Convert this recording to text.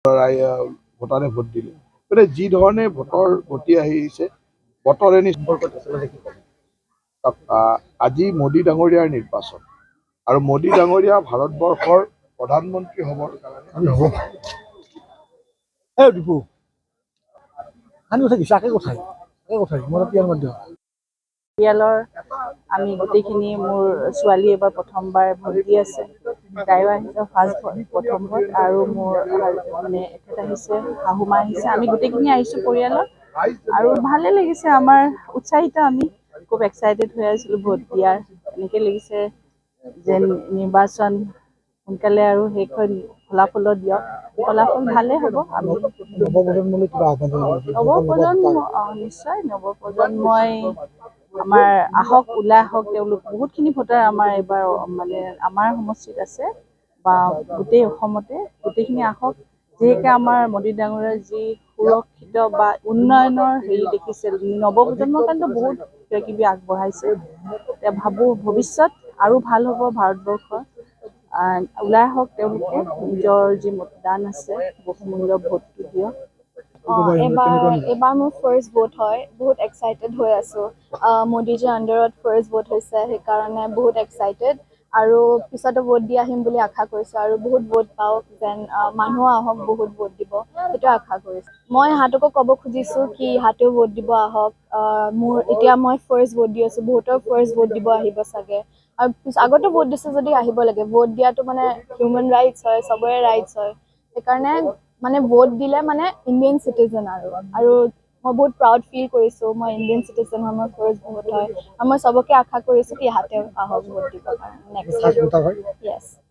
ভোটাৰে ভোট দিলে গতিকে যি ধৰণে ভোটৰ গতি আহিছে বতৰে আজি মোদী ডাঙৰীয়াৰ নিৰ্বাচন আৰু মোদী ডাঙৰীয়া ভাৰতবৰ্ষৰ প্ৰধানমন্ত্ৰী হ'বৰ পৰিয়ালৰ আমি গোটেইখিনি মোৰ ছোৱালী এবাৰ প্ৰথমবাৰ ভোট দি আছে তাইও আহিছে প্ৰথম ভোট আৰু মোৰ মানে এখেত আহিছে শাহুমা আহিছে আমি গোটেইখিনি আহিছোঁ পৰিয়ালৰ আৰু ভালে লাগিছে আমাৰ উৎসাহিত আমি খুব এক্সাইটেড হৈ আছিলোঁ ভোট দিয়াৰ এনেকৈ লাগিছে যে নিৰ্বাচন সোনকালে আৰু শেষ হৈ ফলাফলো দিয়ক ফলাফল ভালেই হ'ব আমি নৱপ্ৰজন্ম নিশ্চয় নৱপ্ৰজন্মই আমাৰ আহক ওলাই আহক তেওঁলোক বহুতখিনি ভোটাৰ আমাৰ এইবাৰ মানে আমাৰ সমষ্টিত আছে বা গোটেই অসমতে গোটেইখিনি আহক যিহেতু আমাৰ মোদী ডাঙৰীয়াৰ যি সুৰক্ষিত বা উন্নয়নৰ হেৰি দেখিছে নৱপ্ৰজন্মৰ কাৰণেতো বহুত কিবা কিবি আগবঢ়াইছে এতিয়া ভাবোঁ ভৱিষ্যত আৰু ভাল হ'ব ভাৰতবৰ্ষৰ ওলাই আহক তেওঁলোকে নিজৰ যি মতদান আছে বহুমূল্য ভোটটো দিয়ক এবাৰ মোৰ ফাৰ্ষ্ট ভোট হয় বহুত এক্সাইটেড হৈ আছোঁ মোদীজীৰ আণ্ডাৰত ফাৰ্ষ্ট ভোট হৈছে সেইকাৰণে বহুত এক্সাইটেড আৰু পিছতো ভোট দি আহিম বুলি আশা কৰিছোঁ আৰু বহুত ভোট পাওক যেন মানুহ আহক বহুত ভোট দিব সেইটো আশা কৰিছোঁ মই ইহঁতকো ক'ব খুজিছোঁ কি ইহঁতেও ভোট দিব আহক মোৰ এতিয়া মই ফাৰ্ষ্ট ভোট দি আছোঁ বহুতৰ ফাৰ্ষ্ট ভোট দিব আহিব চাগে আৰু আগতো ভোট দিছোঁ যদি আহিব লাগে ভোট দিয়াটো মানে হিউমেন ৰাইটছ হয় চবৰে ৰাইটছ হয় সেইকাৰণে মানে ভোট দিলে মানে ইণ্ডিয়ান চিটিজেন আৰু মই বহুত প্ৰাউড ফিল কৰিছোঁ মই ইণ্ডিয়ান চিটিজেন হয় মোৰ ফাৰ্ষ্ট ভোট হয় আৰু মই চবকে আশা কৰিছোঁ কি ইহঁতে আহক ভোট দিবৰ কাৰণে নেক্সট য়েছ